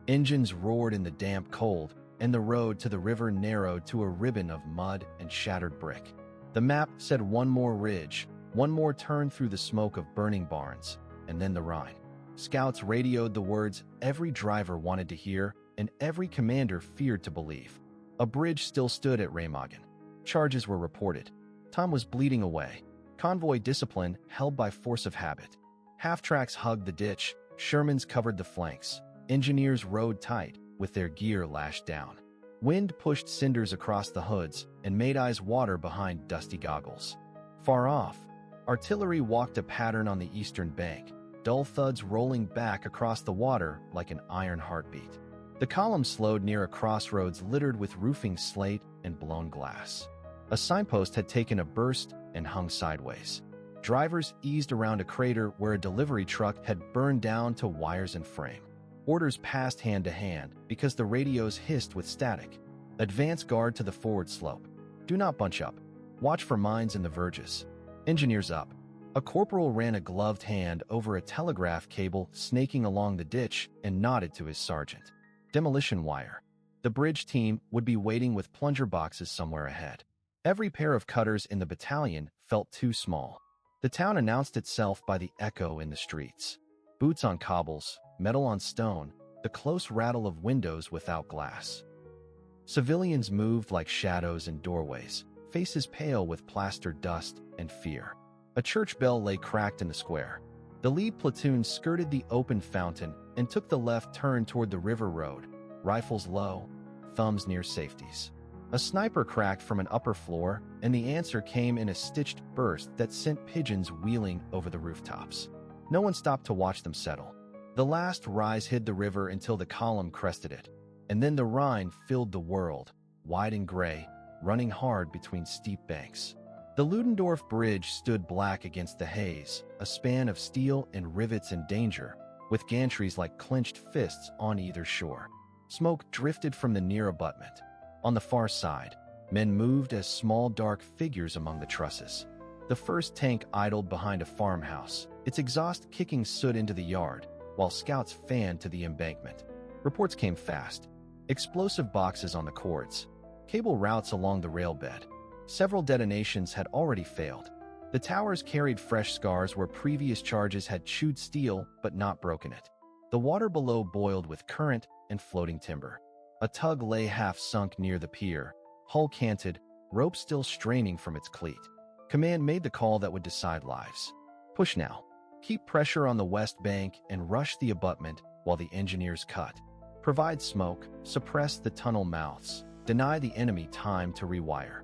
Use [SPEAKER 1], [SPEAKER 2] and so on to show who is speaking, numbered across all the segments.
[SPEAKER 1] Engines roared in the damp cold, and the road to the river narrowed to a ribbon of mud and shattered brick. The map said one more ridge, one more turn through the smoke of burning barns, and then the Rhine. Scouts radioed the words every driver wanted to hear and every commander feared to believe. A bridge still stood at Remagen. Charges were reported. Tom was bleeding away. Convoy discipline held by force of habit. Half-tracks hugged the ditch. Shermans covered the flanks. Engineers rode tight, with their gear lashed down. Wind pushed cinders across the hoods and made eyes water behind dusty goggles. Far off, artillery walked a pattern on the eastern bank, dull thuds rolling back across the water like an iron heartbeat. The column slowed near a crossroads littered with roofing slate and blown glass. A signpost had taken a burst and hung sideways. Drivers eased around a crater where a delivery truck had burned down to wires and frame. Orders passed hand to hand because the radios hissed with static. Advance guard to the forward slope. Do not bunch up. Watch for mines in the verges. Engineers up. A corporal ran a gloved hand over a telegraph cable snaking along the ditch and nodded to his sergeant. Demolition wire. The bridge team would be waiting with plunger boxes somewhere ahead. Every pair of cutters in the battalion felt too small. The town announced itself by the echo in the streets. Boots on cobbles, metal on stone, the close rattle of windows without glass. Civilians moved like shadows in doorways, faces pale with plastered dust and fear. A church bell lay cracked in the square. The lead platoon skirted the open fountain and took the left turn toward the river road, rifles low, thumbs near safeties. A sniper cracked from an upper floor, and the answer came in a stitched burst that sent pigeons wheeling over the rooftops. No one stopped to watch them settle. The last rise hid the river until the column crested it, and then the Rhine filled the world, wide and gray, running hard between steep banks. The Ludendorff Bridge stood black against the haze, a span of steel and rivets in danger, with gantries like clenched fists on either shore. Smoke drifted from the near abutment. On the far side, men moved as small dark figures among the trusses. The first tank idled behind a farmhouse, its exhaust kicking soot into the yard, while scouts fanned to the embankment. Reports came fast. Explosive boxes on the cords. Cable routes along the railbed. Several detonations had already failed. The towers carried fresh scars where previous charges had chewed steel but not broken it. The water below boiled with current and floating timber. A tug lay half-sunk near the pier, hull canted, rope still straining from its cleat. Command made the call that would decide lives. Push now. Keep pressure on the west bank and rush the abutment while the engineers cut. Provide smoke, suppress the tunnel mouths, deny the enemy time to rewire.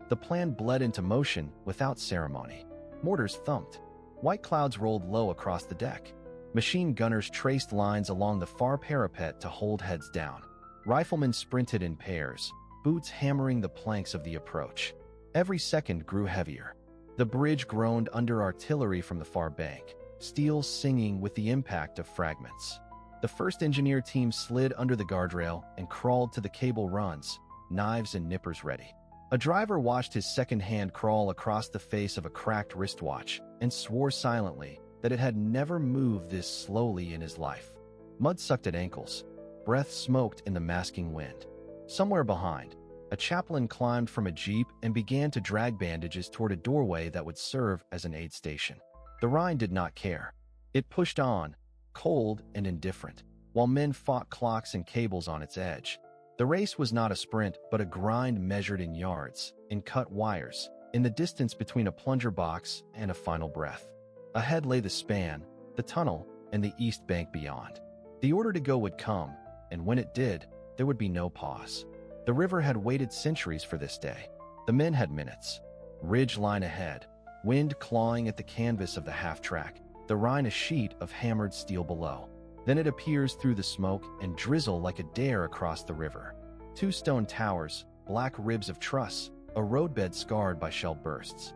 [SPEAKER 1] The plan bled into motion without ceremony. Mortars thumped. White clouds rolled low across the deck. Machine gunners traced lines along the far parapet to hold heads down. Riflemen sprinted in pairs, boots hammering the planks of the approach. Every second grew heavier. The bridge groaned under artillery from the far bank, steel singing with the impact of fragments. The first engineer team slid under the guardrail and crawled to the cable runs, knives and nippers ready. A driver watched his second hand crawl across the face of a cracked wristwatch and swore silently that it had never moved this slowly in his life. Mud sucked at ankles. Breath smoked in the masking wind. Somewhere behind, a chaplain climbed from a jeep and began to drag bandages toward a doorway that would serve as an aid station. The Rhine did not care. It pushed on, cold and indifferent, while men fought clocks and cables on its edge. The race was not a sprint, but a grind measured in yards, in cut wires, in the distance between a plunger box and a final breath. Ahead lay the span, the tunnel, and the east bank beyond. The order to go would come, and when it did, there would be no pause. The river had waited centuries for this day. The men had minutes. Ridge line ahead, wind clawing at the canvas of the half-track, the Rhine a sheet of hammered steel below. Then it appears through the smoke and drizzle like a dare across the river. Two stone towers, black ribs of truss, a roadbed scarred by shell bursts.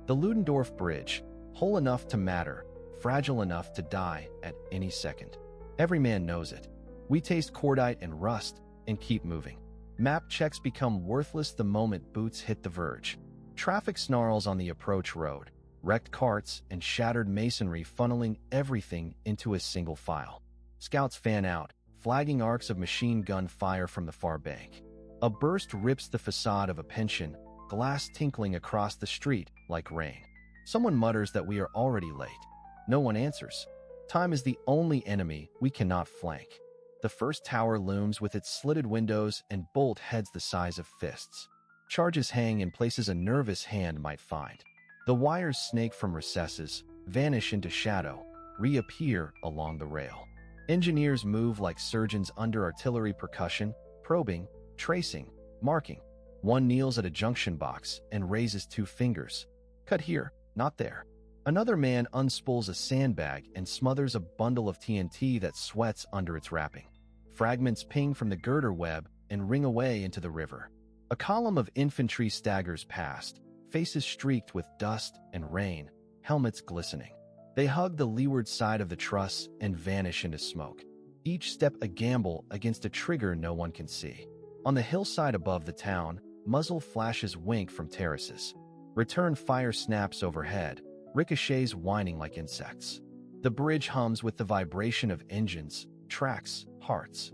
[SPEAKER 1] The Ludendorff Bridge, whole enough to matter, fragile enough to die at any second. Every man knows it. We taste cordite and rust and keep moving. Map checks become worthless the moment boots hit the verge. Traffic snarls on the approach road, wrecked carts and shattered masonry funneling everything into a single file. Scouts fan out, flagging arcs of machine gun fire from the far bank. A burst rips the facade of a pension, glass tinkling across the street like rain. Someone mutters that we are already late. No one answers. Time is the only enemy we cannot flank. The first tower looms with its slitted windows and bolt heads the size of fists. Charges hang in places a nervous hand might find. The wires snake from recesses, vanish into shadow, reappear along the rail. Engineers move like surgeons under artillery percussion, probing, tracing, marking. One kneels at a junction box and raises 2 fingers. Cut here, not there. Another man unspools a sandbag and smothers a bundle of TNT that sweats under its wrapping. Fragments ping from the girder web and ring away into the river. A column of infantry staggers past, faces streaked with dust and rain, helmets glistening. They hug the leeward side of the truss and vanish into smoke. Each step a gamble against a trigger no one can see. On the hillside above the town, muzzle flashes wink from terraces. Return fire snaps overhead, ricochets whining like insects. The bridge hums with the vibration of engines, tracks, hearts.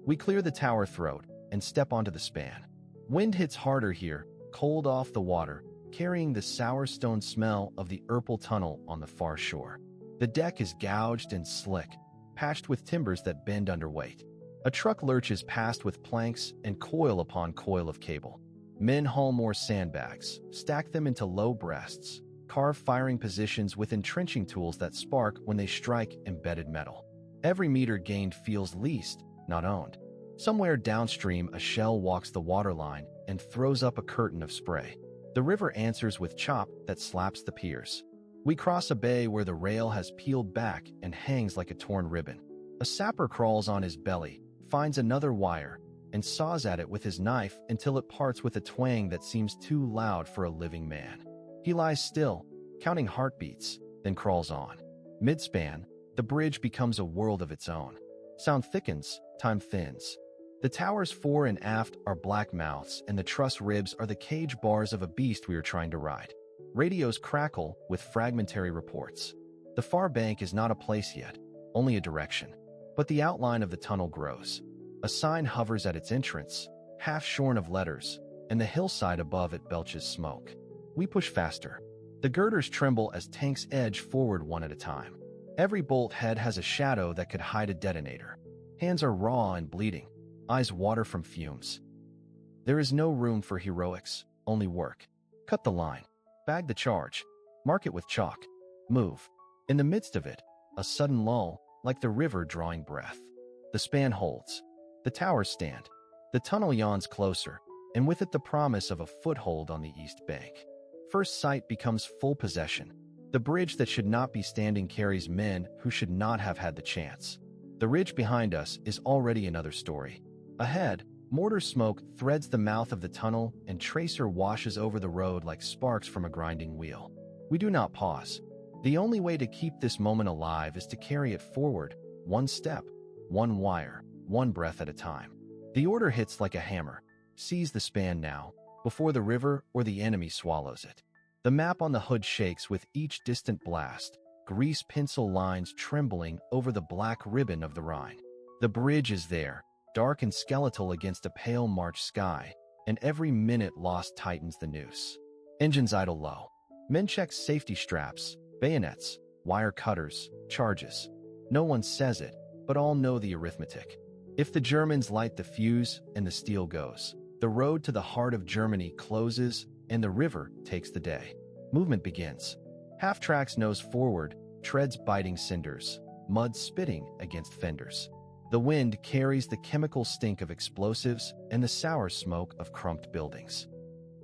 [SPEAKER 1] We clear the tower throat and step onto the span. Wind hits harder here, cold off the water, carrying the sour stone smell of the Erpel tunnel on the far shore. The deck is gouged and slick, patched with timbers that bend under weight. A truck lurches past with planks and coil upon coil of cable. Men haul more sandbags, stack them into low breasts, carve firing positions with entrenching tools that spark when they strike embedded metal. Every meter gained feels leased, not owned. Somewhere downstream, a shell walks the waterline and throws up a curtain of spray. The river answers with chop that slaps the piers. We cross a bay where the rail has peeled back and hangs like a torn ribbon. A sapper crawls on his belly, finds another wire, and saws at it with his knife until it parts with a twang that seems too loud for a living man. He lies still, counting heartbeats, then crawls on. Mid-span, the bridge becomes a world of its own. Sound thickens, time thins. The towers fore and aft are black mouths, and the truss ribs are the cage bars of a beast we are trying to ride. Radios crackle with fragmentary reports. The far bank is not a place yet, only a direction. But the outline of the tunnel grows. A sign hovers at its entrance, half shorn of letters, and the hillside above it belches smoke. We push faster. The girders tremble as tanks edge forward one at a time. Every bolt head has a shadow that could hide a detonator. Hands are raw and bleeding. Eyes water from fumes. There is no room for heroics, only work. Cut the line. Bag the charge. Mark it with chalk. Move. In the midst of it, a sudden lull, like the river drawing breath. The span holds. The towers stand. The tunnel yawns closer, and with it the promise of a foothold on the east bank. First sight becomes full possession. The bridge that should not be standing carries men who should not have had the chance. The ridge behind us is already another story. Ahead, mortar smoke threads the mouth of the tunnel and tracer washes over the road like sparks from a grinding wheel. We do not pause. The only way to keep this moment alive is to carry it forward, one step, one wire, one breath at a time. The order hits like a hammer. Seize the span now, before the river or the enemy swallows it. The map on the hood shakes with each distant blast, grease pencil lines trembling over the black ribbon of the Rhine. The bridge is there, dark and skeletal against a pale March sky, and every minute lost tightens the noose. Engines idle low. Men check safety straps, bayonets, wire cutters, charges. No one says it, but all know the arithmetic. If the Germans light the fuse and the steel goes, the road to the heart of Germany closes and the river takes the day. Movement begins. Half-tracks nose forward, treads biting cinders, mud spitting against fenders. The wind carries the chemical stink of explosives and the sour smoke of crumped buildings.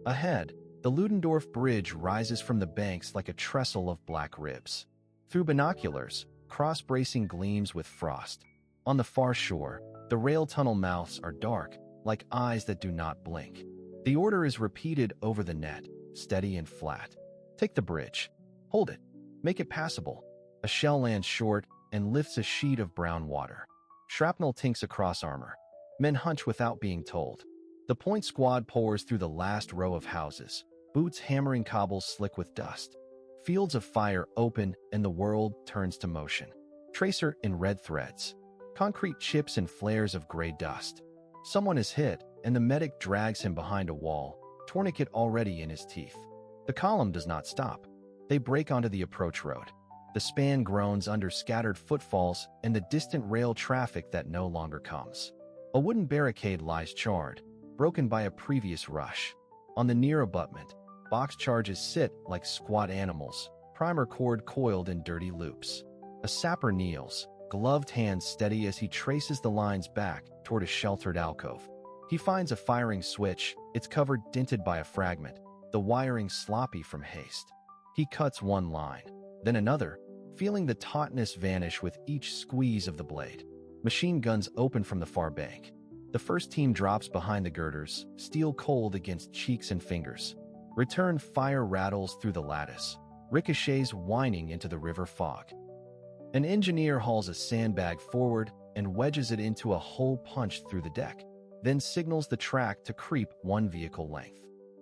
[SPEAKER 1] Ahead, the Ludendorff Bridge rises from the banks like a trestle of black ribs. Through binoculars, cross-bracing gleams with frost. On the far shore, the rail tunnel mouths are dark, like eyes that do not blink. The order is repeated over the net, steady and flat. Take the bridge. Hold it. Make it passable. A shell lands short and lifts a sheet of brown water. Shrapnel tinks across armor. Men hunch without being told. The point squad pours through the last row of houses, boots hammering cobbles slick with dust. Fields of fire open and the world turns to motion. Tracer in red threads. Concrete chips and flares of gray dust. Someone is hit, and the medic drags him behind a wall, tourniquet already in his teeth. The column does not stop. They break onto the approach road. The span groans under scattered footfalls and the distant rail traffic that no longer comes. A wooden barricade lies charred, broken by a previous rush. On the near abutment, box charges sit like squat animals, primer cord coiled in dirty loops. A sapper kneels, gloved hands steady as he traces the lines back toward a sheltered alcove. He finds a firing switch, its cover dinted by a fragment, the wiring sloppy from haste. He cuts one line, then another, feeling the tautness vanish with each squeeze of the blade. Machine guns open from the far bank. The first team drops behind the girders, steel cold against cheeks and fingers. Return fire rattles through the lattice, ricochets whining into the river fog. An engineer hauls a sandbag forward and wedges it into a hole punched through the deck, then signals the track to creep one vehicle length.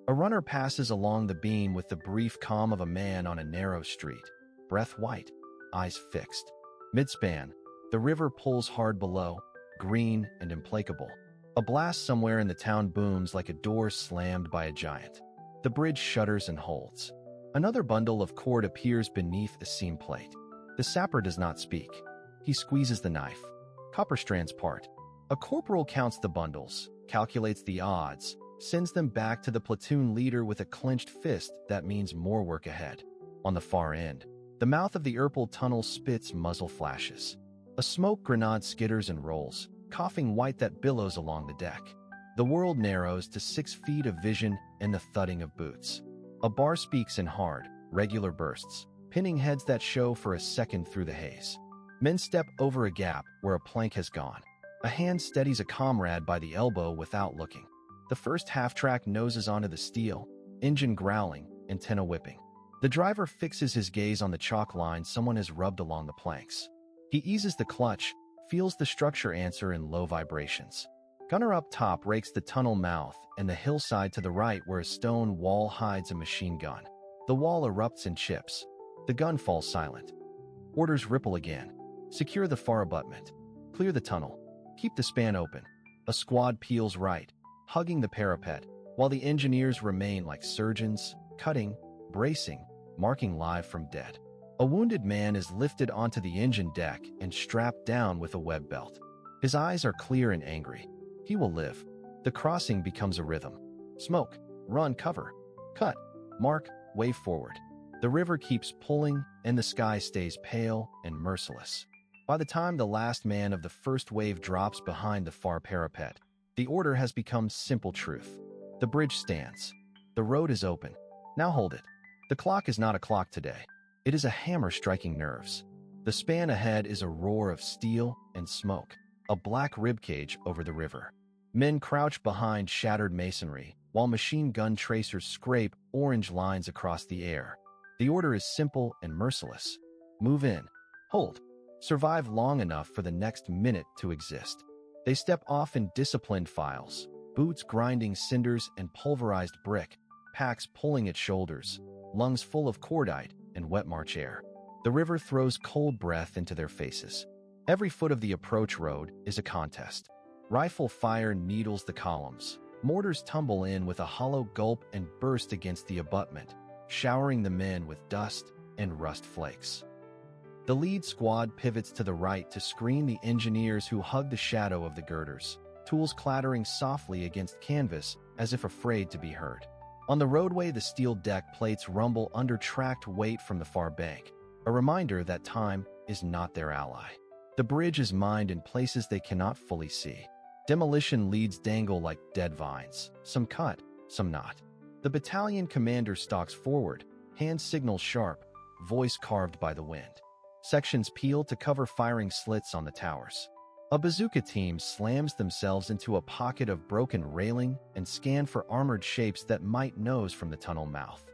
[SPEAKER 1] A runner passes along the beam with the brief calm of a man on a narrow street, breath white, eyes fixed. Midspan, the river pulls hard below, green and implacable. A blast somewhere in the town booms like a door slammed by a giant. The bridge shudders and holds. Another bundle of cord appears beneath a seam plate. The sapper does not speak. He squeezes the knife. Copper strands part. A corporal counts the bundles, calculates the odds, sends them back to the platoon leader with a clenched fist that means more work ahead. On the far end, the mouth of the Erpel tunnel spits muzzle flashes. A smoke grenade skitters and rolls, coughing white that billows along the deck. The world narrows to 6 feet of vision and the thudding of boots. A bar speaks in hard, regular bursts, pinning heads that show for a second through the haze. Men step over a gap where a plank has gone. A hand steadies a comrade by the elbow without looking. The first half-track noses onto the steel, engine growling, antenna whipping. The driver fixes his gaze on the chalk line someone has rubbed along the planks. He eases the clutch, feels the structure answer in low vibrations. Gunner up top rakes the tunnel mouth and the hillside to the right where a stone wall hides a machine gun. The wall erupts and chips. The gun falls silent. Orders ripple again. Secure the far abutment. Clear the tunnel. Keep the span open. A squad peels right, hugging the parapet, while the engineers remain like surgeons, cutting, bracing, marking live from dead. A wounded man is lifted onto the engine deck and strapped down with a web belt. His eyes are clear and angry. He will live. The crossing becomes a rhythm. Smoke, run, cover, cut, mark, wave forward. The river keeps pulling, and the sky stays pale and merciless. By the time the last man of the first wave drops behind the far parapet, the order has become simple truth. The bridge stands. The road is open. Now hold it. The clock is not a clock today. It is a hammer striking nerves. The span ahead is a roar of steel and smoke, a black ribcage over the river. Men crouch behind shattered masonry, while machine gun tracers scrape orange lines across the air. The order is simple and merciless. Move in. Hold. Survive long enough for the next minute to exist. They step off in disciplined files, boots grinding cinders and pulverized brick, packs pulling at shoulders, lungs full of cordite and wet March air. The river throws cold breath into their faces. Every foot of the approach road is a contest. Rifle fire needles the columns. Mortars tumble in with a hollow gulp and burst against the abutment, showering the men with dust and rust flakes. The lead squad pivots to the right to screen the engineers who hug the shadow of the girders, tools clattering softly against canvas as if afraid to be heard. On the roadway, the steel deck plates rumble under tracked weight from the far bank, a reminder that time is not their ally. The bridge is mined in places they cannot fully see. Demolition leads dangle like dead vines, some cut, some not. The battalion commander stalks forward, hand signals sharp, voice carved by the wind. Sections peel to cover firing slits on the towers. A bazooka team slams themselves into a pocket of broken railing and scan for armored shapes that might nose from the tunnel mouth.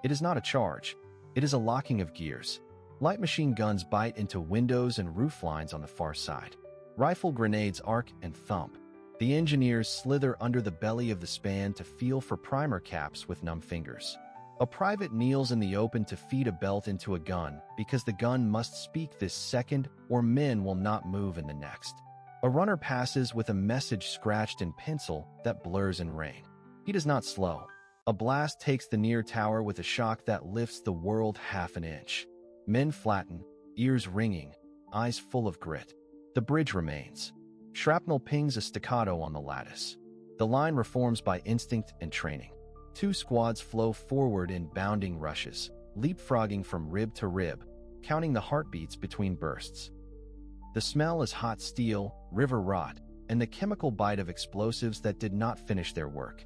[SPEAKER 1] It is not a charge. It is a locking of gears. Light machine guns bite into windows and roof lines on the far side. Rifle grenades arc and thump. The engineers slither under the belly of the span to feel for primer caps with numb fingers. A private kneels in the open to feed a belt into a gun because the gun must speak this second or men will not move in the next. A runner passes with a message scratched in pencil that blurs in rain. He does not slow. A blast takes the near tower with a shock that lifts the world half an inch. Men flatten, ears ringing, eyes full of grit. The bridge remains. Shrapnel pings a staccato on the lattice. The line reforms by instinct and training. Two squads flow forward in bounding rushes, leapfrogging from rib to rib, counting the heartbeats between bursts. The smell is hot steel, river rot, and the chemical bite of explosives that did not finish their work.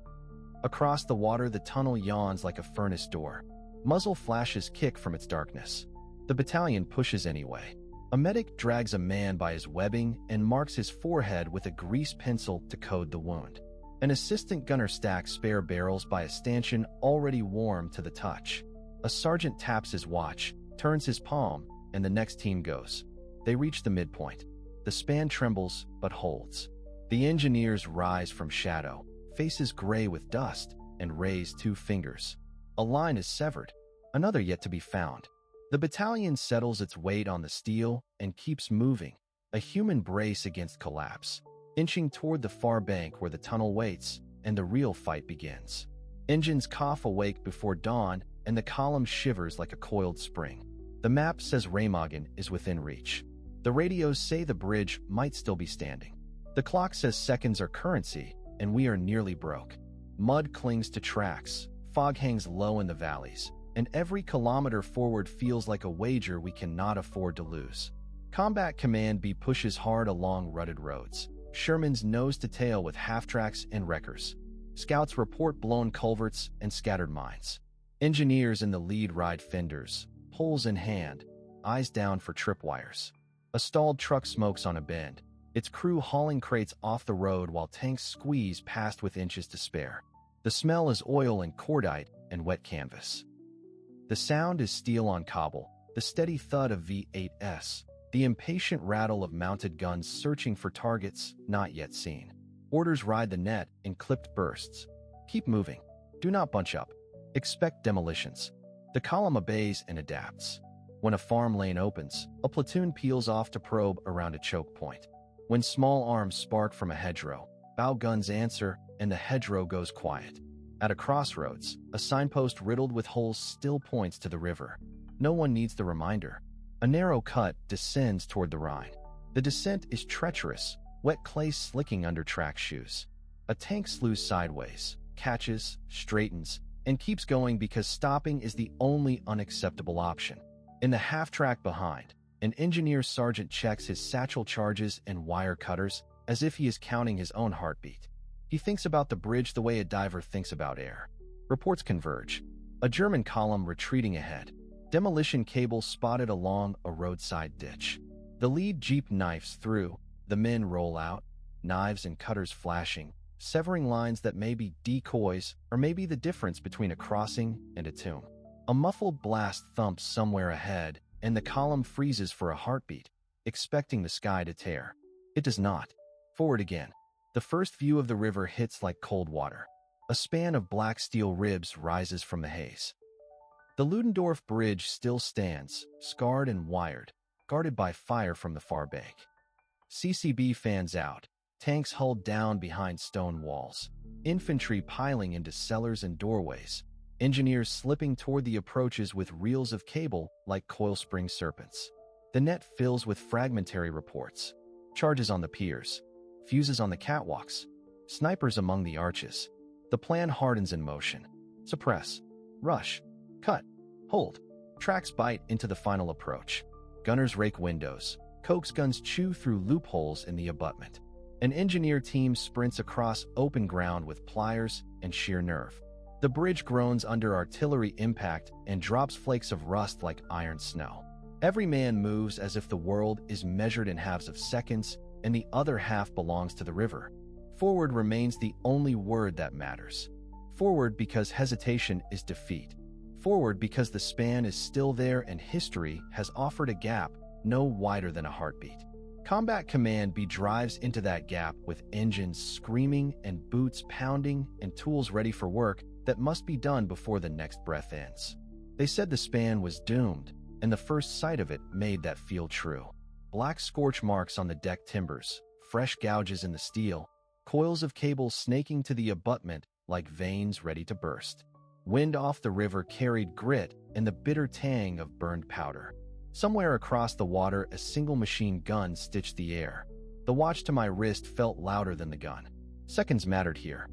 [SPEAKER 1] Across the water, the tunnel yawns like a furnace door. Muzzle flashes kick from its darkness. The battalion pushes anyway. A medic drags a man by his webbing and marks his forehead with a grease pencil to code the wound. An assistant gunner stacks spare barrels by a stanchion already warm to the touch. A sergeant taps his watch, turns his palm, and the next team goes. They reach the midpoint. The span trembles, but holds. The engineers rise from shadow, faces gray with dust, and raise two fingers. A line is severed, another yet to be found. The battalion settles its weight on the steel and keeps moving, a human brace against collapse, inching toward the far bank where the tunnel waits and the real fight begins. Engines cough awake before dawn, and the column shivers like a coiled spring. The map says Remagen is within reach. The radios say the bridge might still be standing. The clock says seconds are currency, and we are nearly broke. Mud clings to tracks, fog hangs low in the valleys, and every kilometer forward feels like a wager we cannot afford to lose. Combat Command B pushes hard along rutted roads, Sherman's nose to tail with half-tracks and wreckers. Scouts report blown culverts and scattered mines. Engineers in the lead ride fenders, poles in hand, eyes down for tripwires. A stalled truck smokes on a bend, its crew hauling crates off the road while tanks squeeze past with inches to spare. The smell is oil and cordite and wet canvas. The sound is steel on cobble, the steady thud of V8s, the impatient rattle of mounted guns searching for targets not yet seen. Orders ride the net in clipped bursts. Keep moving. Do not bunch up. Expect demolitions. The column obeys and adapts. When a farm lane opens, a platoon peels off to probe around a choke point. When small arms spark from a hedgerow, bow guns answer, and the hedgerow goes quiet. At a crossroads, a signpost riddled with holes still points to the river. No one needs the reminder. A narrow cut descends toward the Rhine. The descent is treacherous, wet clay slicking under track shoes. A tank slews sideways, catches, straightens, and keeps going because stopping is the only unacceptable option. In the half-track behind, an engineer sergeant checks his satchel charges and wire cutters as if he is counting his own heartbeat. He thinks about the bridge the way a diver thinks about air. Reports converge. A German column retreating ahead. Demolition cable spotted along a roadside ditch. The lead jeep knifes through. The men roll out, knives and cutters flashing, severing lines that may be decoys or may be the difference between a crossing and a tomb. A muffled blast thumps somewhere ahead, and the column freezes for a heartbeat, expecting the sky to tear. It does not. Forward again. The first view of the river hits like cold water. A span of black steel ribs rises from the haze. The Ludendorff Bridge still stands, scarred and wired, guarded by fire from the far bank. CCB fans out, tanks hulled down behind stone walls, infantry piling into cellars and doorways, engineers slipping toward the approaches with reels of cable like coil spring serpents. The net fills with fragmentary reports, charges on the piers, fuses on the catwalks, snipers among the arches. The plan hardens in motion. Suppress, rush, cut, hold. Tracks bite into the final approach. Gunners rake windows. Coax guns chew through loopholes in the abutment. An engineer team sprints across open ground with pliers and sheer nerve. The bridge groans under artillery impact and drops flakes of rust like iron snow. Every man moves as if the world is measured in halves of seconds and the other half belongs to the river. Forward remains the only word that matters. Forward because hesitation is defeat. Forward because the span is still there and history has offered a gap no wider than a heartbeat. Combat Command B drives into that gap with engines screaming and boots pounding and tools ready for work that must be done before the next breath ends. They said the span was doomed, and the first sight of it made that feel true. Black scorch marks on the deck timbers, fresh gouges in the steel, coils of cable snaking to the abutment like veins ready to burst. Wind off the river carried grit and the bitter tang of burned powder. Somewhere across the water, a single machine gun stitched the air. The watch to my wrist felt louder than the gun. Seconds mattered here.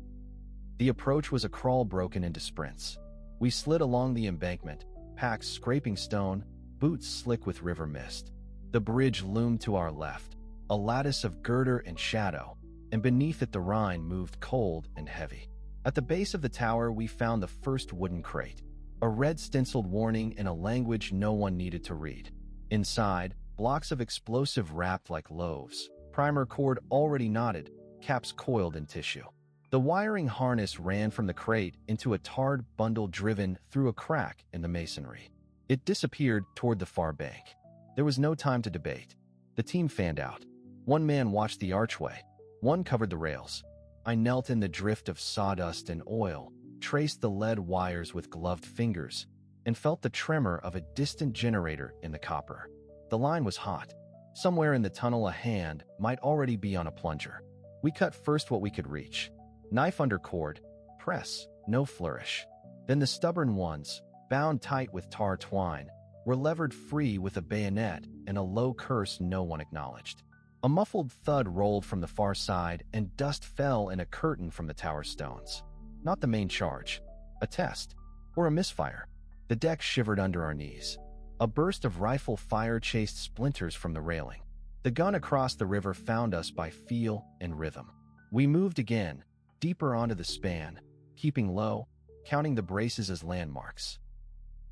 [SPEAKER 1] The approach was a crawl broken into sprints. We slid along the embankment, packs scraping stone, boots slick with river mist. The bridge loomed to our left, a lattice of girder and shadow, and beneath it the Rhine moved cold and heavy. At the base of the tower, we found the first wooden crate, a red stenciled warning in a language no one needed to read. Inside, blocks of explosive wrapped like loaves, primer cord already knotted, caps coiled in tissue. The wiring harness ran from the crate into a tarred bundle driven through a crack in the masonry. It disappeared toward the far bank. There was no time to debate. The team fanned out. One man watched the archway. One covered the rails. I knelt in the drift of sawdust and oil, traced the lead wires with gloved fingers, and felt the tremor of a distant generator in the copper. The line was hot. Somewhere in the tunnel a hand might already be on a plunger. We cut first what we could reach. Knife under cord, press, no flourish. Then the stubborn ones, bound tight with tar twine, were levered free with a bayonet and a low curse no one acknowledged. A muffled thud rolled from the far side and dust fell in a curtain from the tower stones. Not the main charge. A test. Or a misfire. The deck shivered under our knees. A burst of rifle fire chased splinters from the railing. The gun across the river found us by feel and rhythm. We moved again, deeper onto the span, keeping low, counting the braces as landmarks.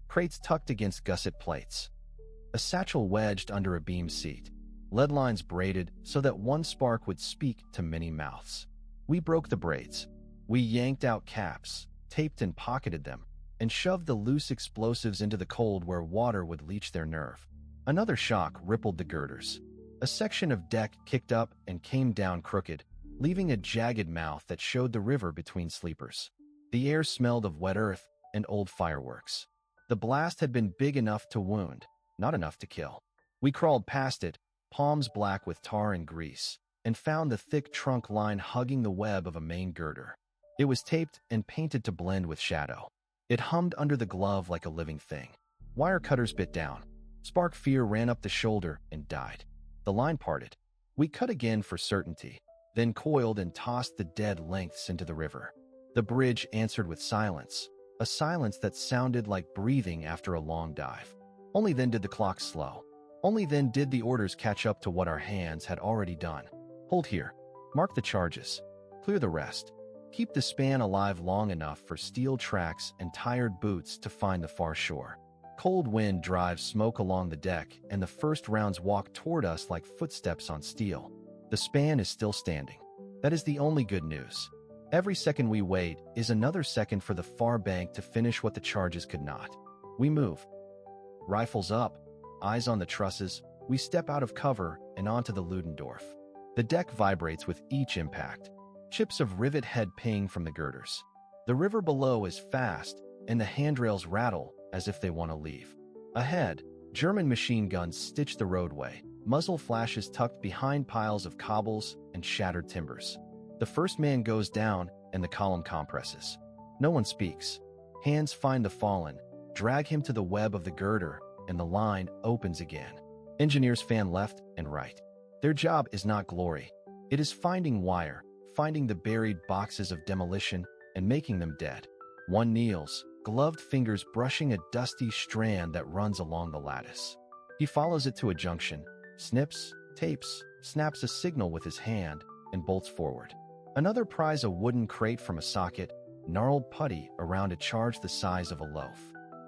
[SPEAKER 1] Crates tucked against gusset plates. A satchel wedged under a beam seat. Lead lines braided so that one spark would speak to many mouths. We broke the braids. We yanked out caps, taped and pocketed them, and shoved the loose explosives into the cold where water would leach their nerve. Another shock rippled the girders. A section of deck kicked up and came down crooked, leaving a jagged mouth that showed the river between sleepers. The air smelled of wet earth and old fireworks. The blast had been big enough to wound, not enough to kill. We crawled past it, palms black with tar and grease, and found the thick trunk line hugging the web of a main girder. It was taped and painted to blend with shadow. It hummed under the glove like a living thing. Wire cutters bit down. Spark fear ran up the shoulder and died. The line parted. We cut again for certainty, then coiled and tossed the dead lengths into the river. The bridge answered with silence, a silence that sounded like breathing after a long dive. Only then did the clock slow. Only then did the orders catch up to what our hands had already done. Hold here. Mark the charges. Clear the rest. Keep the span alive long enough for steel tracks and tired boots to find the far shore. Cold wind drives smoke along the deck, and the first rounds walk toward us like footsteps on steel. The span is still standing. That is the only good news. Every second we wait is another second for the far bank to finish what the charges could not. We move. Rifles up, eyes on the trusses, we step out of cover and onto the Ludendorff. The deck vibrates with each impact. Chips of rivet head ping from the girders. The river below is fast, and the handrails rattle as if they want to leave. Ahead, German machine guns stitch the roadway, muzzle flashes tucked behind piles of cobbles and shattered timbers. The first man goes down, and the column compresses. No one speaks. Hands find the fallen, drag him to the web of the girder, and the line opens again. Engineers fan left and right. Their job is not glory. It is finding wire, finding the buried boxes of demolition, and making them dead. One kneels, gloved fingers brushing a dusty strand that runs along the lattice. He follows it to a junction, snips, tapes, snaps a signal with his hand, and bolts forward. Another pries a wooden crate from a socket, gnarled putty around a charge the size of a loaf.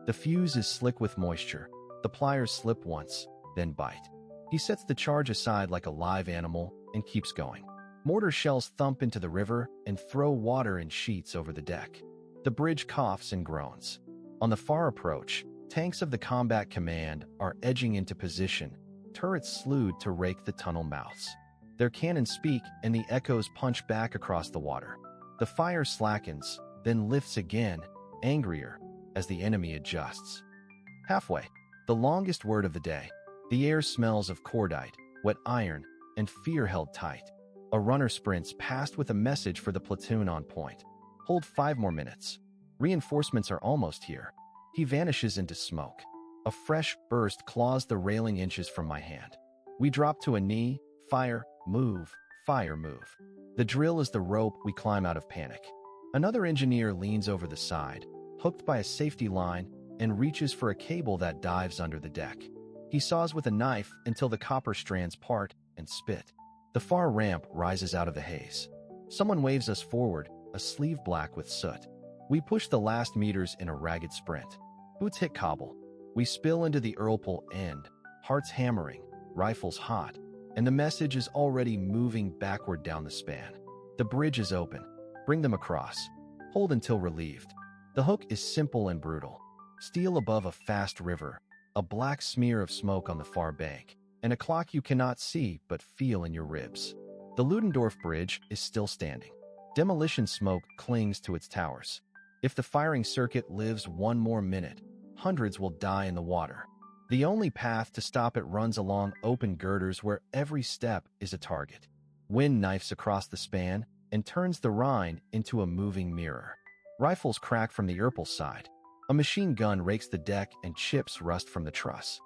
[SPEAKER 1] The fuse is slick with moisture. The pliers slip once, then bite. He sets the charge aside like a live animal and keeps going. Mortar shells thump into the river and throw water in sheets over the deck. The bridge coughs and groans. On the far approach, tanks of the combat command are edging into position, turrets slewed to rake the tunnel mouths. Their cannons speak and the echoes punch back across the water. The fire slackens, then lifts again, angrier, as the enemy adjusts. Halfway, the longest word of the day. The air smells of cordite, wet iron, and fear held tight. A runner sprints past with a message for the platoon on point. Hold 5 more minutes. Reinforcements are almost here. He vanishes into smoke. A fresh burst claws the railing inches from my hand. We drop to a knee. Fire, move, fire, move. The drill is the rope we climb out of panic. Another engineer leans over the side, hooked by a safety line, and reaches for a cable that dives under the deck. He saws with a knife until the copper strands part and spit. The far ramp rises out of the haze. Someone waves us forward, a sleeve black with soot. We push the last meters in a ragged sprint. Boots hit cobble. We spill into the whirlpool end, hearts hammering, rifles hot, and the message is already moving backward down the span. The bridge is open. Bring them across. Hold until relieved. The hook is simple and brutal. Steel above a fast river, a black smear of smoke on the far bank, and a clock you cannot see but feel in your ribs. The Ludendorff Bridge is still standing. Demolition smoke clings to its towers. If the firing circuit lives 1 more minute, hundreds will die in the water. The only path to stop it runs along open girders where every step is a target. Wind knifes across the span and turns the Rhine into a moving mirror. Rifles crack from the Erpel side. A machine gun rakes the deck and chips rust from the truss.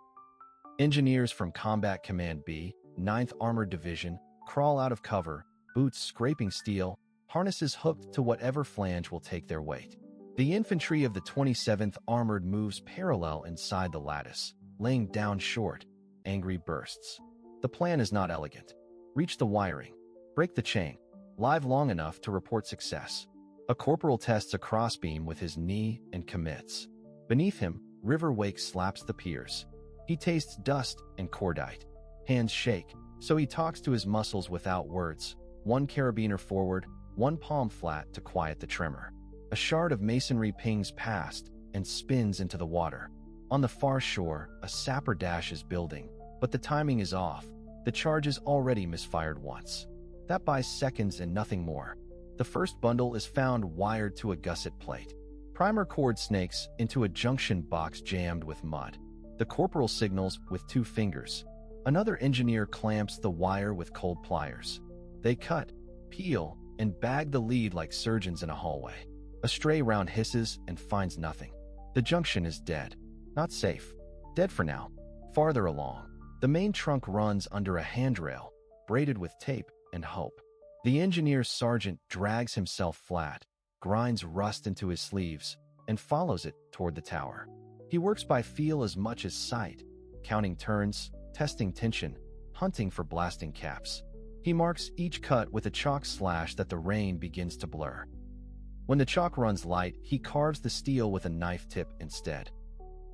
[SPEAKER 1] Engineers from Combat Command B, 9th Armored Division, crawl out of cover, boots scraping steel, harnesses hooked to whatever flange will take their weight. The infantry of the 27th Armored moves parallel inside the lattice, laying down short, angry bursts. The plan is not elegant. Reach the wiring. Break the chain. Live long enough to report success. A corporal tests a crossbeam with his knee and commits. Beneath him, River Wake slaps the piers. He tastes dust and cordite. Hands shake, so he talks to his muscles without words. 1 carabiner forward, 1 palm flat to quiet the tremor. A shard of masonry pings past and spins into the water. On the far shore, a sapper dash is building, but the timing is off. The charge is already misfired once. That buys seconds and nothing more. The first bundle is found wired to a gusset plate. Primer cord snakes into a junction box jammed with mud. The corporal signals with 2 fingers. Another engineer clamps the wire with cold pliers. They cut, peel, and bag the lead like surgeons in a hallway. A stray round hisses and finds nothing. The junction is dead. Not safe. Dead for now. Farther along, the main trunk runs under a handrail, braided with tape and hope. The engineer's sergeant drags himself flat, grinds rust into his sleeves, and follows it toward the tower. He works by feel as much as sight, counting turns, testing tension, hunting for blasting caps. He marks each cut with a chalk slash that the rain begins to blur. When the chalk runs light, he carves the steel with a knife tip instead.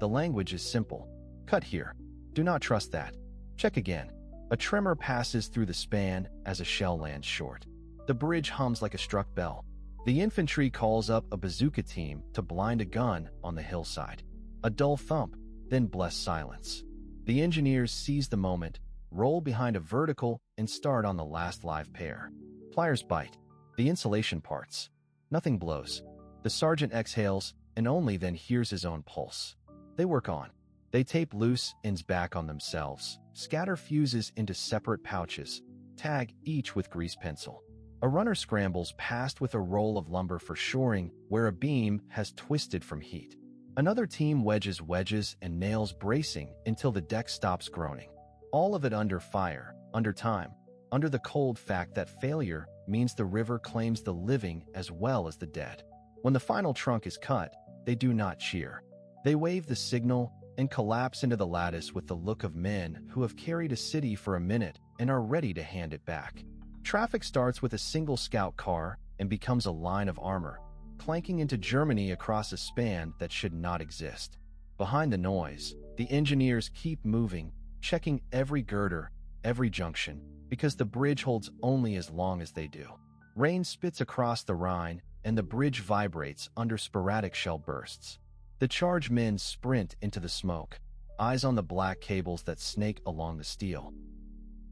[SPEAKER 1] The language is simple. Cut here. Do not trust that. Check again. A tremor passes through the span as a shell lands short. The bridge hums like a struck bell. The infantry calls up a bazooka team to blind a gun on the hillside. A dull thump, then bless silence. The engineers seize the moment, roll behind a vertical, and start on the last live pair. Pliers bite. The insulation parts. Nothing blows. The sergeant exhales, and only then hears his own pulse. They work on. They tape loose ends back on themselves, scatter fuses into separate pouches, tag each with grease pencil. A runner scrambles past with a roll of lumber for shoring where a beam has twisted from heat. Another team wedges and nails bracing until the deck stops groaning. All of it under fire, under time, under the cold fact that failure means the river claims the living as well as the dead. When the final trunk is cut, they do not cheer. They wave the signal and collapse into the lattice with the look of men who have carried a city for a minute and are ready to hand it back. Traffic starts with a single scout car and becomes a line of armor, clanking into Germany across a span that should not exist. Behind the noise, the engineers keep moving, checking every girder, every junction, because the bridge holds only as long as they do. Rain spits across the Rhine, and the bridge vibrates under sporadic shell bursts. The charge men sprint into the smoke, eyes on the black cables that snake along the steel.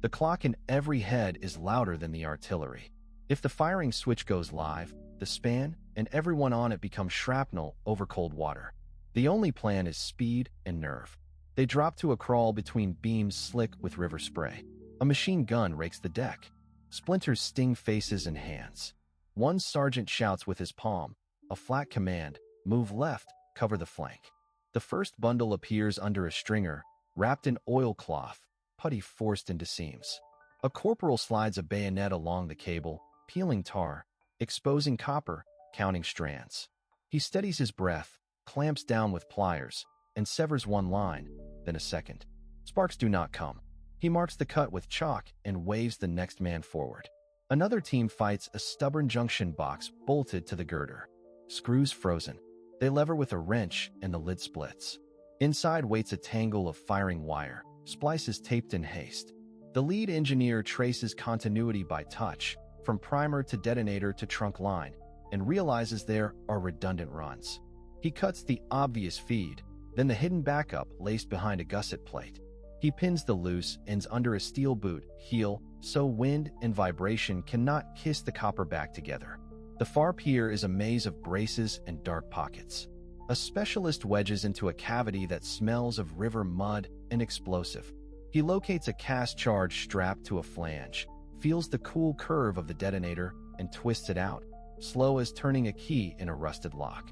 [SPEAKER 1] The clock in every head is louder than the artillery. If the firing switch goes live, the span and everyone on it becomes shrapnel over cold water. The only plan is speed and nerve. They drop to a crawl between beams slick with river spray. A machine gun rakes the deck. Splinters sting faces and hands. One sergeant shouts with his palm, a flat command, "Move left, cover the flank." The first bundle appears under a stringer, wrapped in oilcloth, putty forced into seams. A corporal slides a bayonet along the cable, peeling tar, exposing copper, counting strands. He steadies his breath, clamps down with pliers, and severs one line, then a second. Sparks do not come. He marks the cut with chalk and waves the next man forward. Another team fights a stubborn junction box bolted to the girder. Screws frozen. They lever with a wrench and the lid splits. Inside waits a tangle of firing wire, splices taped in haste. The lead engineer traces continuity by touch, from primer to detonator to trunk line, and realizes there are redundant runs. He cuts the obvious feed, then the hidden backup laced behind a gusset plate. He pins the loose ends under a steel boot heel so wind and vibration cannot kiss the copper back together. The far pier is a maze of braces and dark pockets. A specialist wedges into a cavity that smells of river mud and explosive. He locates a cast charge strapped to a flange, feels the cool curve of the detonator, and twists it out, slow as turning a key in a rusted lock.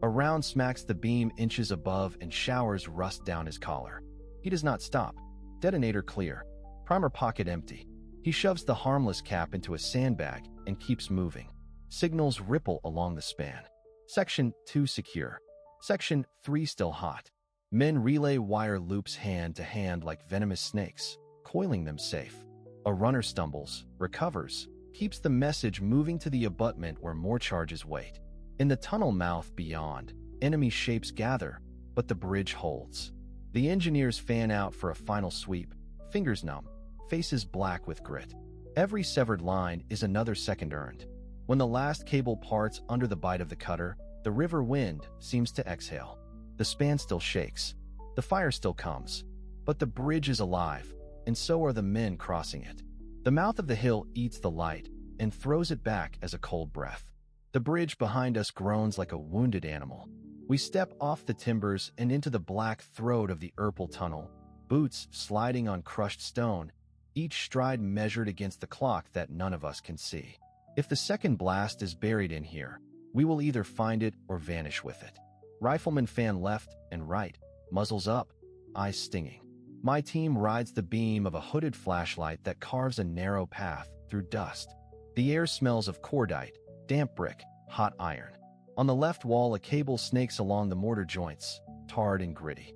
[SPEAKER 1] A round smacks the beam inches above and showers rust down his collar. He does not stop. Detonator clear. Primer pocket empty. He shoves the harmless cap into a sandbag and keeps moving. Signals ripple along the span. Section 2 secure. Section 3 still hot. Men relay wire loops hand to hand like venomous snakes, coiling them safe. A runner stumbles, recovers, keeps the message moving to the abutment where more charges wait. In the tunnel mouth beyond, enemy shapes gather, but the bridge holds. The engineers fan out for a final sweep, fingers numb, faces black with grit. Every severed line is another second earned. When the last cable parts under the bite of the cutter, the river wind seems to exhale. The span still shakes. The fire still comes. But the bridge is alive, and so are the men crossing it. The mouth of the hill eats the light and throws it back as a cold breath. The bridge behind us groans like a wounded animal. We step off the timbers and into the black throat of the Erpel tunnel, boots sliding on crushed stone, each stride measured against the clock that none of us can see. If the second blast is buried in here, we will either find it or vanish with it. Riflemen fan left and right, muzzles up, eyes stinging. My team rides the beam of a hooded flashlight that carves a narrow path through dust. The air smells of cordite, damp brick, hot iron. On the left wall, a cable snakes along the mortar joints, tarred and gritty.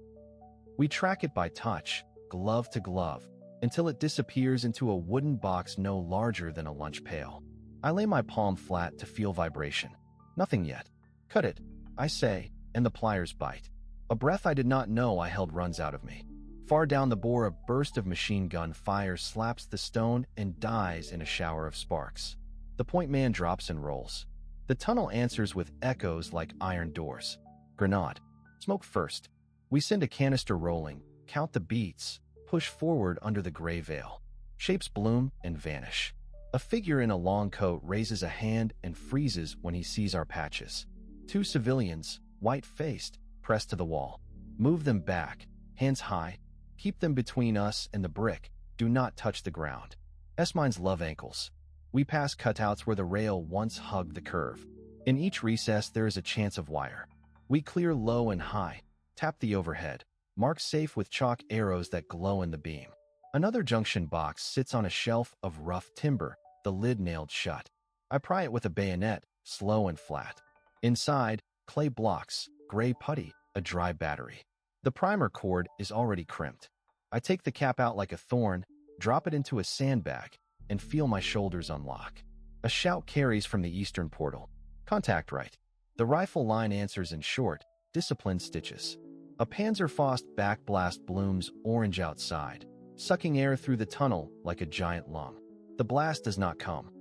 [SPEAKER 1] We track it by touch, glove to glove, until it disappears into a wooden box no larger than a lunch pail. I lay my palm flat to feel vibration. Nothing yet. Cut it, I say, and the pliers bite. A breath I did not know I held runs out of me. Far down the bore, a burst of machine gun fire slaps the stone and dies in a shower of sparks. The point man drops and rolls. The tunnel answers with echoes like iron doors. Grenade. Smoke first. We send a canister rolling, count the beats, push forward under the gray veil. Shapes bloom and vanish. A figure in a long coat raises a hand and freezes when he sees our patches. Two civilians, white-faced, press to the wall. Move them back, hands high. Keep them between us and the brick. Do not touch the ground. S-mines love ankles. We pass cutouts where the rail once hugged the curve. In each recess there is a chance of wire. We clear low and high, tap the overhead, mark safe with chalk arrows that glow in the beam. Another junction box sits on a shelf of rough timber, the lid nailed shut. I pry it with a bayonet, slow and flat. Inside, clay blocks, gray putty, a dry battery. The primer cord is already crimped. I take the cap out like a thorn, drop it into a sandbag, and feel my shoulders unlock. A shout carries from the eastern portal. Contact right. The rifle line answers in short, disciplined stitches. A Panzerfaust backblast blooms orange outside, sucking air through the tunnel like a giant lung. The blast does not come.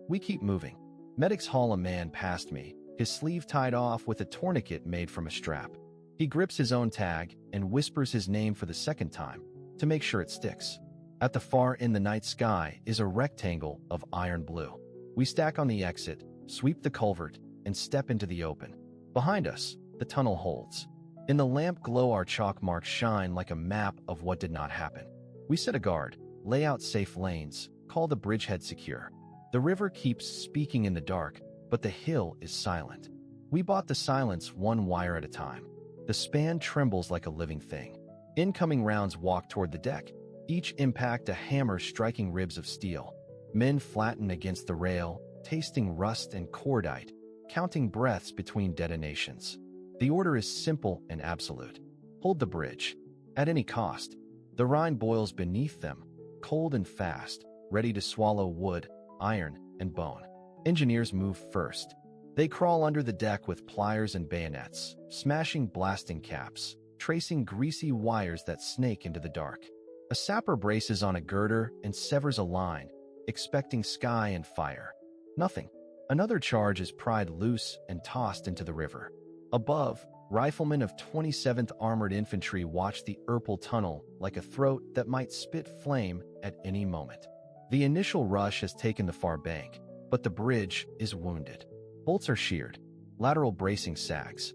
[SPEAKER 1] We keep moving. Medics haul a man past me, his sleeve tied off with a tourniquet made from a strap. He grips his own tag and whispers his name for the second time, to make sure it sticks. At the far end, the night sky is a rectangle of iron blue. We stack on the exit, sweep the culvert, and step into the open. Behind us, the tunnel holds. In the lamp glow, our chalk marks shine like a map of what did not happen. We set a guard, lay out safe lanes, call the bridgehead secure. The river keeps speaking in the dark, but the hill is silent. We bought the silence one wire at a time. The span trembles like a living thing. Incoming rounds walk toward the deck, each impact a hammer striking ribs of steel. Men flatten against the rail, tasting rust and cordite, counting breaths between detonations. The order is simple and absolute. Hold the bridge. At any cost. The Rhine boils beneath them, cold and fast, ready to swallow wood, iron, and bone. Engineers move first. They crawl under the deck with pliers and bayonets, smashing blasting caps, tracing greasy wires that snake into the dark. A sapper braces on a girder and severs a line, expecting sky and fire. Nothing. Another charge is pried loose and tossed into the river. Above, riflemen of 27th Armored Infantry watch the Erpel Tunnel like a throat that might spit flame at any moment. The initial rush has taken the far bank, but the bridge is wounded. Bolts are sheared. Lateral bracing sags.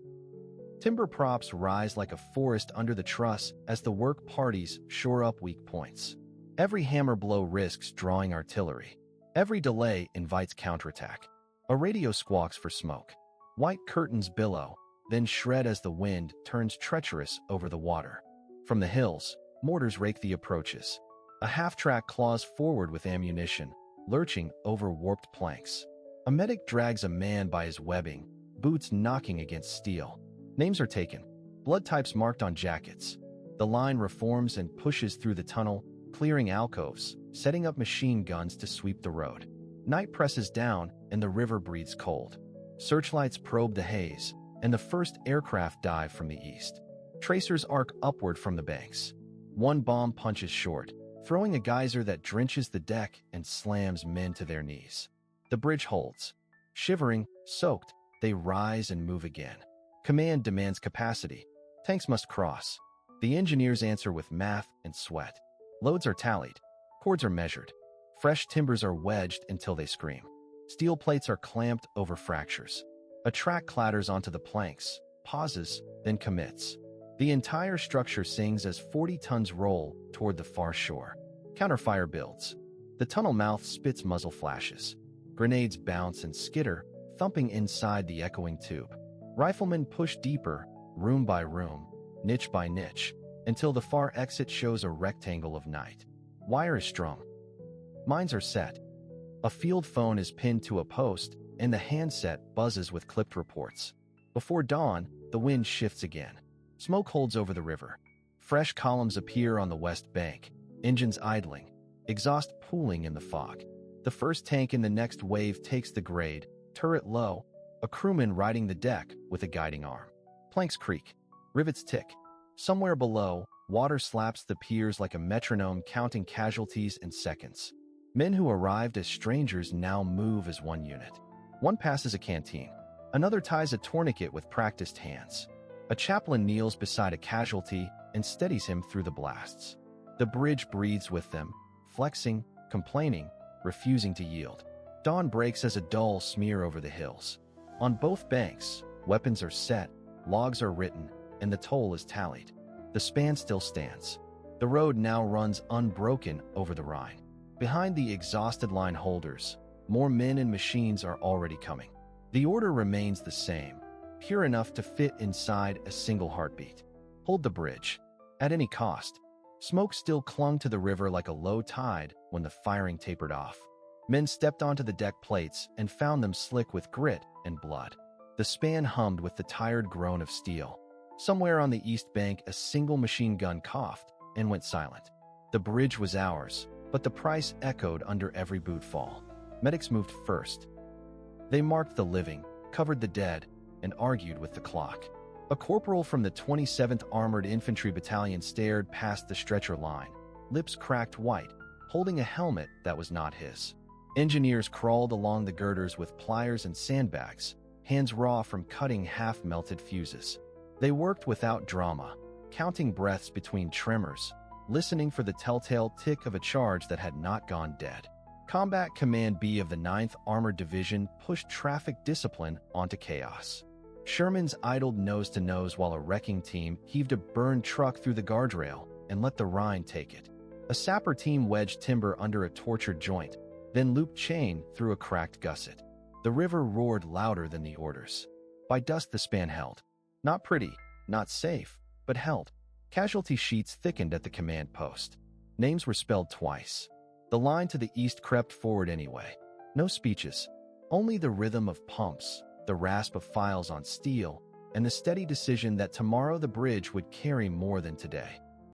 [SPEAKER 1] Timber props rise like a forest under the truss as the work parties shore up weak points. Every hammer blow risks drawing artillery. Every delay invites counterattack. A radio squawks for smoke. White curtains billow, then shred as the wind turns treacherous over the water. From the hills, mortars rake the approaches. A half-track claws forward with ammunition, lurching over warped planks. A medic drags a man by his webbing, boots knocking against steel. Names are taken, blood types marked on jackets. The line reforms and pushes through the tunnel, clearing alcoves, setting up machine guns to sweep the road. Night presses down, and the river breathes cold. Searchlights probe the haze, and the first aircraft dive from the east. Tracers arc upward from the banks. One bomb punches short, throwing a geyser that drenches the deck and slams men to their knees. The bridge holds. Shivering, soaked, they rise and move again. Command demands capacity. Tanks must cross. The engineers answer with math and sweat. Loads are tallied. Cords are measured. Fresh timbers are wedged until they scream. Steel plates are clamped over fractures. A track clatters onto the planks, pauses, then commits. The entire structure sings as 40 tons roll toward the far shore. Counterfire builds. The tunnel mouth spits muzzle flashes. Grenades bounce and skitter, thumping inside the echoing tube. Riflemen push deeper, room by room, niche by niche, until the far exit shows a rectangle of night. Wire is strung. Mines are set. A field phone is pinned to a post, and the handset buzzes with clipped reports. Before dawn, the wind shifts again. Smoke holds over the river. Fresh columns appear on the west bank, engines idling, exhaust pooling in the fog. The first tank in the next wave takes the grade, turret low, a crewman riding the deck with a guiding arm. Planks creak. Rivets tick. Somewhere below, water slaps the piers like a metronome counting casualties in seconds. Men who arrived as strangers now move as one unit. One passes a canteen. Another ties a tourniquet with practiced hands. A chaplain kneels beside a casualty and steadies him through the blasts. The bridge breathes with them, flexing, complaining, refusing to yield. Dawn breaks as a dull smear over the hills. On both banks, weapons are set, logs are written, and the toll is tallied. The span still stands. The road now runs unbroken over the Rhine. Behind the exhausted line holders, more men and machines are already coming. The order remains the same, pure enough to fit inside a single heartbeat. Hold the bridge. At any cost. Smoke still clung to the river like a low tide when the firing tapered off. Men stepped onto the deck plates and found them slick with grit and blood. The span hummed with the tired groan of steel. Somewhere on the east bank, a single machine gun coughed and went silent. The bridge was ours, but the price echoed under every boot fall. Medics moved first. They marked the living, covered the dead, and argued with the clock. A corporal from the 27th Armored Infantry Battalion stared past the stretcher line, lips cracked white, holding a helmet that was not his. Engineers crawled along the girders with pliers and sandbags, hands raw from cutting half-melted fuses. They worked without drama, counting breaths between tremors, listening for the telltale tick of a charge that had not gone dead. Combat Command B of the 9th Armored Division pushed traffic discipline onto chaos. Shermans idled nose-to-nose while a wrecking team heaved a burned truck through the guardrail and let the Rhine take it. A sapper team wedged timber under a tortured joint, then looped chain through a cracked gusset. The river roared louder than the orders. By dusk the span held. Not pretty, not safe, but held. Casualty sheets thickened at the command post. Names were spelled twice. The line to the east crept forward anyway. No speeches, only the rhythm of pumps, the rasp of files on steel, and the steady decision that tomorrow the bridge would carry more than today.